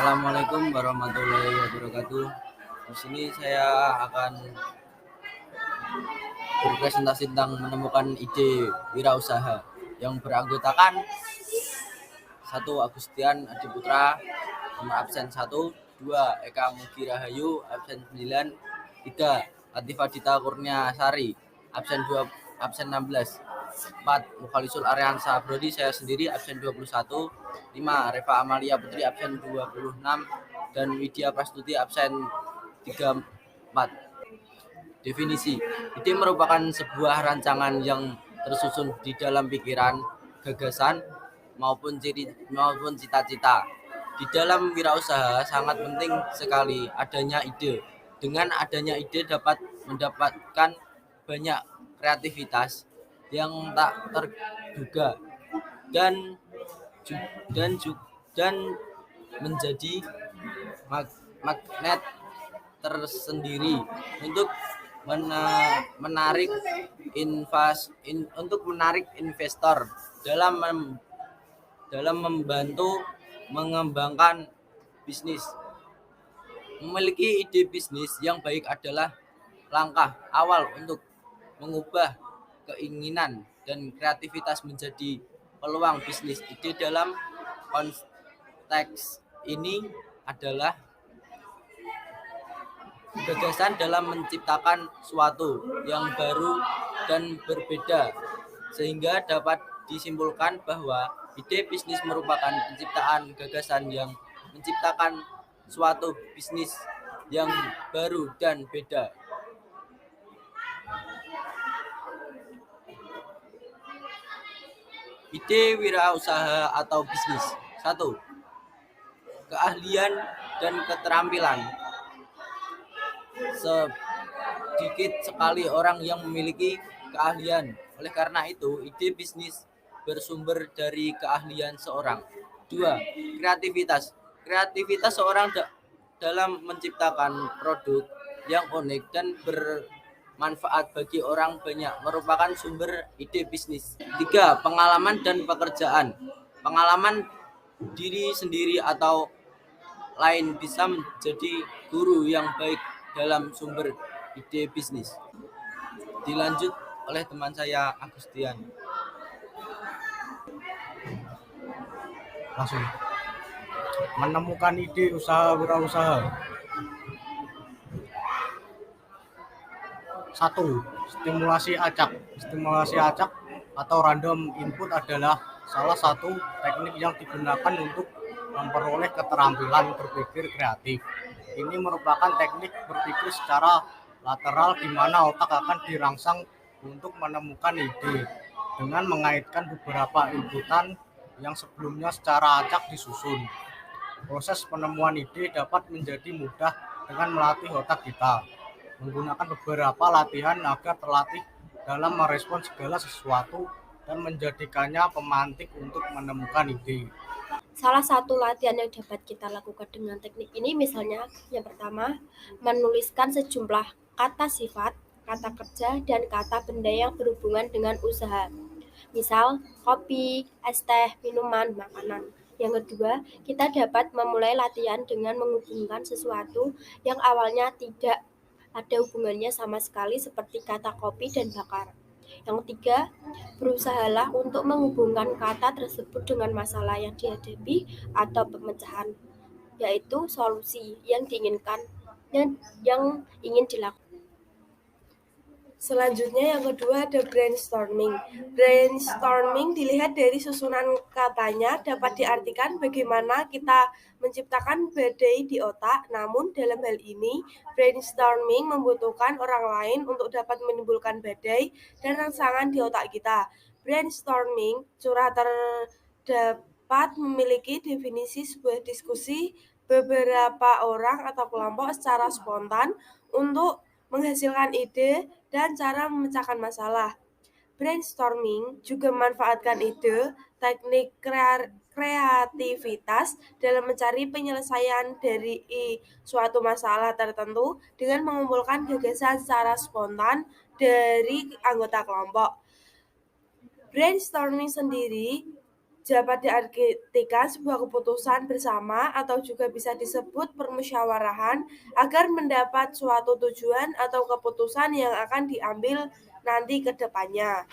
Assalamualaikum warahmatullahi wabarakatuh. Di sini saya akan berpresentasi tentang menemukan ide wirausaha yang beranggotakan 1. Agustian Adiputra, nomor absen 1, 2. Eka Mugi Rahayu, absen 9, 3. Latifah Dita Kurniasari, absen 2, absen 16, 4. Mukhalisul Aryansa Brodi, saya sendiri, absen 21, 5. Reva Amalia Putri, absen 26, dan Widya Prastuti, absen 34. Definisi: ide merupakan sebuah rancangan yang tersusun di dalam pikiran, gagasan, maupun cita-cita. Di dalam wirausaha sangat penting sekali adanya ide. Dengan adanya ide dapat mendapatkan banyak kreativitas yang tak terduga dan menjadi magnet tersendiri untuk menarik investor dalam membantu mengembangkan bisnis. Memiliki ide bisnis yang baik adalah langkah awal untuk mengubah keinginan dan kreativitas menjadi peluang bisnis. Ide dalam konteks ini adalah gagasan dalam menciptakan suatu yang baru dan berbeda, sehingga dapat disimpulkan bahwa ide bisnis merupakan penciptaan gagasan yang menciptakan suatu bisnis yang baru dan beda. Ide wirausaha atau bisnis. 1. Keahlian dan keterampilan. Sedikit sekali orang yang memiliki keahlian. Oleh karena itu, ide bisnis bersumber dari keahlian seorang. 2. Kreativitas. Kreativitas seorang dalam menciptakan produk yang unik dan bermanfaat bagi orang banyak merupakan sumber ide bisnis. 3. Pengalaman dan pekerjaan. Pengalaman diri sendiri atau lain bisa menjadi guru yang baik dalam sumber ide bisnis. Dilanjut oleh teman saya Agustian. Langsung menemukan ide usaha wirausaha. 1. Stimulasi acak. Stimulasi acak atau random input adalah salah satu teknik yang digunakan untuk memperoleh keterampilan berpikir kreatif. Ini merupakan teknik berpikir secara lateral di mana otak akan dirangsang untuk menemukan ide dengan mengaitkan beberapa inputan yang sebelumnya secara acak disusun. Proses penemuan ide dapat menjadi mudah dengan melatih otak kita, menggunakan beberapa latihan agar terlatih dalam merespons segala sesuatu dan menjadikannya pemantik untuk menemukan ide. Salah satu latihan yang dapat kita lakukan dengan teknik ini misalnya yang pertama, menuliskan sejumlah kata sifat, kata kerja, dan kata benda yang berhubungan dengan usaha. Misal, kopi, es teh, minuman, makanan. Yang kedua, kita dapat memulai latihan dengan menghubungkan sesuatu yang awalnya tidak ada hubungannya sama sekali seperti kata kopi dan bakar. Yang ketiga, berusahalah untuk menghubungkan kata tersebut dengan masalah yang dihadapi atau pemecahan, yaitu solusi yang diinginkan dan yang ingin dilakukan. Selanjutnya yang kedua ada brainstorming. Brainstorming dilihat dari susunan katanya dapat diartikan bagaimana kita menciptakan badai di otak. Namun dalam hal ini brainstorming membutuhkan orang lain untuk dapat menimbulkan badai dan rangsangan di otak kita. Brainstorming curah terdapat memiliki definisi sebuah diskusi beberapa orang atau kelompok secara spontan untuk menghasilkan ide dan cara memecahkan masalah. Brainstorming juga memanfaatkan ide, teknik kreativitas dalam mencari penyelesaian dari suatu masalah tertentu dengan mengumpulkan gagasan secara spontan dari anggota kelompok. Brainstorming sendiri dapat diartikan sebuah keputusan bersama atau juga bisa disebut permusyawarahan agar mendapat suatu tujuan atau keputusan yang akan diambil nanti ke depannya.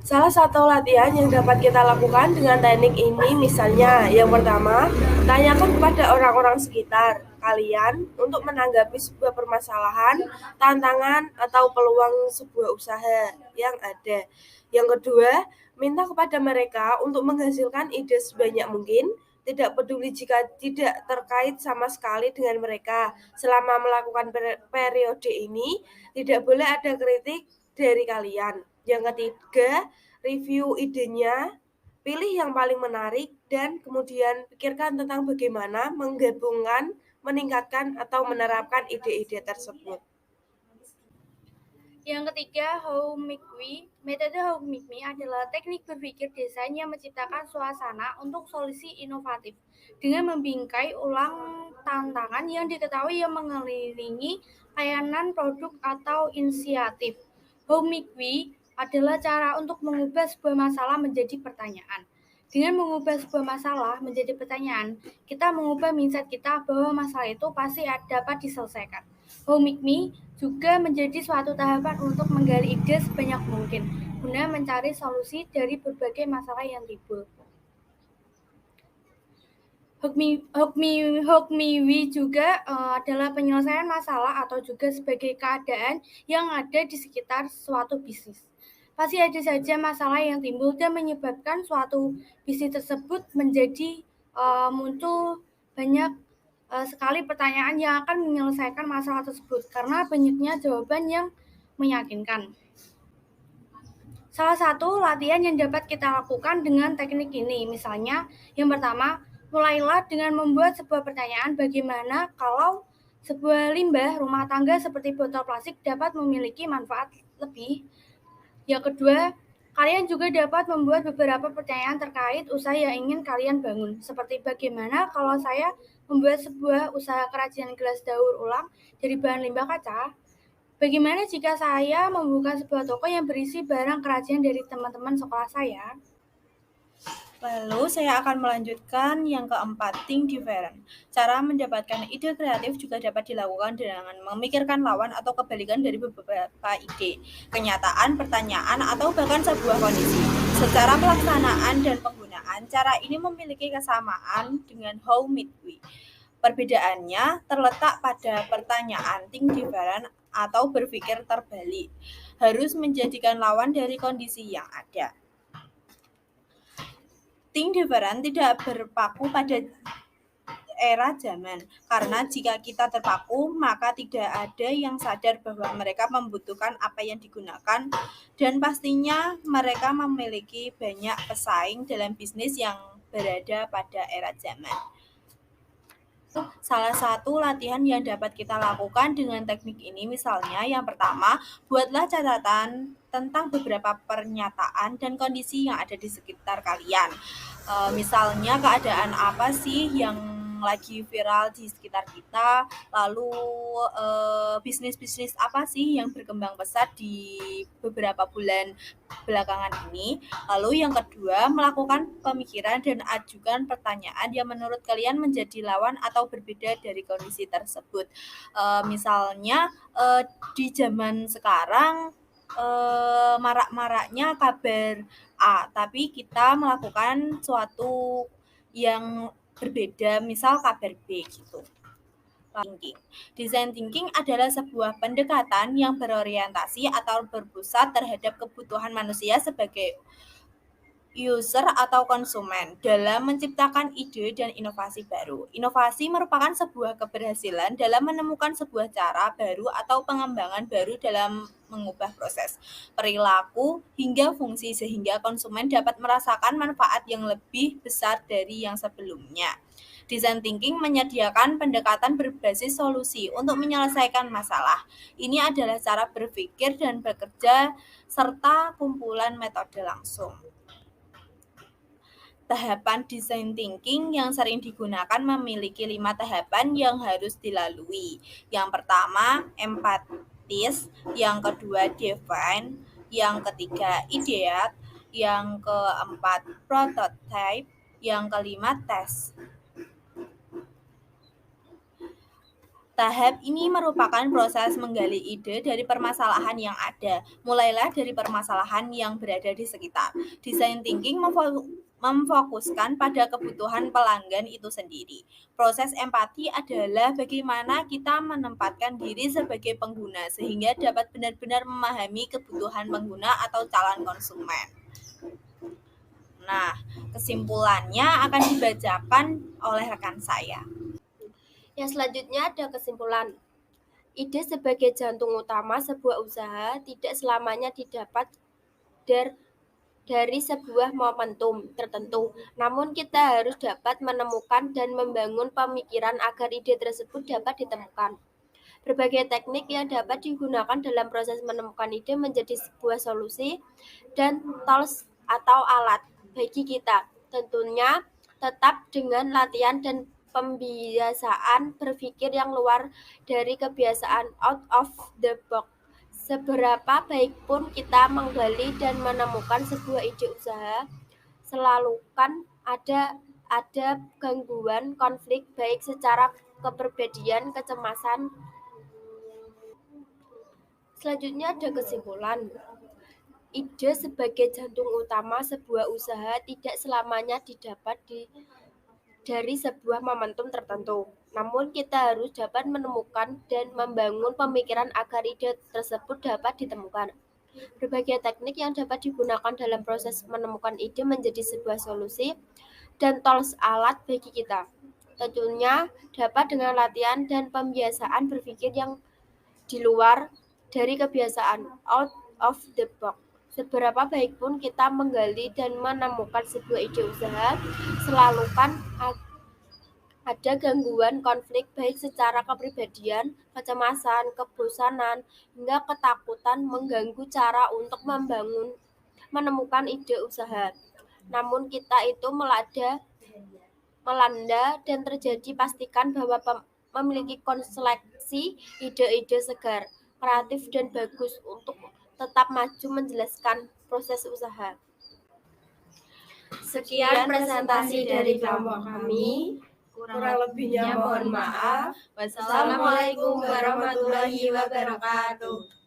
Salah satu latihan yang dapat kita lakukan dengan teknik ini misalnya yang pertama, tanyakan kepada orang-orang sekitar kalian untuk menanggapi sebuah permasalahan, tantangan, atau peluang sebuah usaha yang ada. Yang kedua, minta kepada mereka untuk menghasilkan ide sebanyak mungkin, tidak peduli jika tidak terkait sama sekali dengan mereka. Selama melakukan periode ini, tidak boleh ada kritik dari kalian. Yang ketiga, review idenya, pilih yang paling menarik, dan kemudian pikirkan tentang bagaimana menggabungkan, meningkatkan, atau menerapkan ide-ide tersebut. Yang ketiga, How Make We. Metode How Make Me adalah teknik berpikir desain yang menciptakan suasana untuk solusi inovatif dengan membingkai ulang tantangan yang diketahui yang mengelilingi layanan, produk, atau inisiatif. How Make We adalah cara untuk mengubah sebuah masalah menjadi pertanyaan. Dengan mengubah sebuah masalah menjadi pertanyaan, kita mengubah mindset kita bahwa masalah itu pasti dapat diselesaikan. How Make Me juga menjadi suatu tahapan untuk menggali ide sebanyak mungkin guna mencari solusi dari berbagai masalah yang timbul. How Me We juga adalah penyelesaian masalah atau juga sebagai keadaan yang ada di sekitar suatu bisnis. Pasti ada saja masalah yang timbul dan menyebabkan suatu bisnis tersebut menjadi muncul banyak sekali pertanyaan yang akan menyelesaikan masalah tersebut karena banyaknya jawaban yang meyakinkan. Salah satu latihan yang dapat kita lakukan dengan teknik ini, misalnya yang pertama, mulailah dengan membuat sebuah pertanyaan bagaimana kalau sebuah limbah rumah tangga seperti botol plastik dapat memiliki manfaat lebih. Yang kedua, kalian juga dapat membuat beberapa pertanyaan terkait usaha yang ingin kalian bangun, seperti bagaimana kalau saya membuat sebuah usaha kerajinan gelas daur ulang dari bahan limbah kaca? Bagaimana jika saya membuka sebuah toko yang berisi barang kerajinan dari teman-teman sekolah saya? Lalu saya akan melanjutkan yang keempat, think different. Cara mendapatkan ide kreatif juga dapat dilakukan dengan memikirkan lawan atau kebalikan dari beberapa ide, kenyataan, pertanyaan, atau bahkan sebuah kondisi. Secara pelaksanaan dan penggunaan, cara ini memiliki kesamaan dengan How Make We. Perbedaannya terletak pada pertanyaan think different atau berpikir terbalik, harus menjadikan lawan dari kondisi yang ada. Think different tidak berpaku pada era zaman, karena jika kita terpaku, maka tidak ada yang sadar bahwa mereka membutuhkan apa yang digunakan, dan pastinya mereka memiliki banyak pesaing dalam bisnis yang berada pada era zaman. Salah satu latihan yang dapat kita lakukan dengan teknik ini misalnya yang pertama, buatlah catatan tentang beberapa pernyataan dan kondisi yang ada di sekitar kalian. Misalnya keadaan apa sih yang lagi viral di sekitar kita, lalu bisnis-bisnis apa sih yang berkembang pesat di beberapa bulan belakangan ini. Lalu yang kedua, melakukan pemikiran dan ajukan pertanyaan yang menurut kalian menjadi lawan atau berbeda dari kondisi tersebut. Misalnya di zaman sekarang marak-maraknya kabar A, tapi kita melakukan suatu yang berbeda, misal kabar B gitu. Thinking. Design thinking adalah sebuah pendekatan yang berorientasi atau berpusat terhadap kebutuhan manusia sebagai user atau konsumen dalam menciptakan ide dan inovasi baru. Inovasi merupakan sebuah keberhasilan dalam menemukan sebuah cara baru atau pengembangan baru dalam mengubah proses, perilaku, hingga fungsi sehingga konsumen dapat merasakan manfaat yang lebih besar dari yang sebelumnya. Design thinking menyediakan pendekatan berbasis solusi untuk menyelesaikan masalah. Ini adalah cara berpikir dan bekerja serta kumpulan metode langsung. Tahapan design thinking yang sering digunakan memiliki 5 tahapan yang harus dilalui. Yang pertama, empatis, yang kedua, define, yang ketiga, ideate, Yang keempat, prototype. Yang kelima, tes. Tahap ini merupakan proses menggali ide dari permasalahan yang ada. Mulailah dari permasalahan yang berada di sekitar. Design thinking memfokuskan pada kebutuhan pelanggan itu sendiri. Proses empati adalah bagaimana kita menempatkan diri sebagai pengguna sehingga dapat benar-benar memahami kebutuhan pengguna atau calon konsumen. Nah, kesimpulannya akan dibacakan oleh rekan saya. Yang selanjutnya ada kesimpulan. Ide sebagai jantung utama sebuah usaha tidak selamanya didapat dari sebuah momentum tertentu. Namun kita harus dapat menemukan dan membangun pemikiran agar ide tersebut dapat ditemukan. Berbagai teknik yang dapat digunakan dalam proses menemukan ide menjadi sebuah solusi dan tools atau alat bagi kita. Tentunya tetap dengan latihan dan pembiasaan berpikir yang luar dari kebiasaan out of the box. Seberapa baik pun kita menggali dan menemukan sebuah ide usaha, selalu kan ada gangguan, konflik baik secara kepribadian, kecemasan. Selanjutnya ada kesimpulan. Ide sebagai jantung utama sebuah usaha tidak selamanya didapat dari sebuah momentum tertentu. Namun kita harus dapat menemukan dan membangun pemikiran agar ide tersebut dapat ditemukan. Berbagai teknik yang dapat digunakan dalam proses menemukan ide menjadi sebuah solusi dan tools alat bagi kita. Tentunya dapat dengan latihan dan pembiasaan berpikir yang di luar dari kebiasaan out of the box. Seberapa baik pun kita menggali dan menemukan sebuah ide usaha, selalu kan ada gangguan, konflik baik secara kepribadian, kecemasan, kebosanan, hingga ketakutan mengganggu cara untuk menemukan ide usaha. Namun kita itu melanda dan terjadi, pastikan bahwa memiliki konseleksi ide-ide segar, kreatif dan bagus untuk tetap maju menjelaskan proses usaha. Sekian presentasi dari kelompok kami. Kurang lebihnya mohon maaf. Wassalamualaikum warahmatullahi wabarakatuh.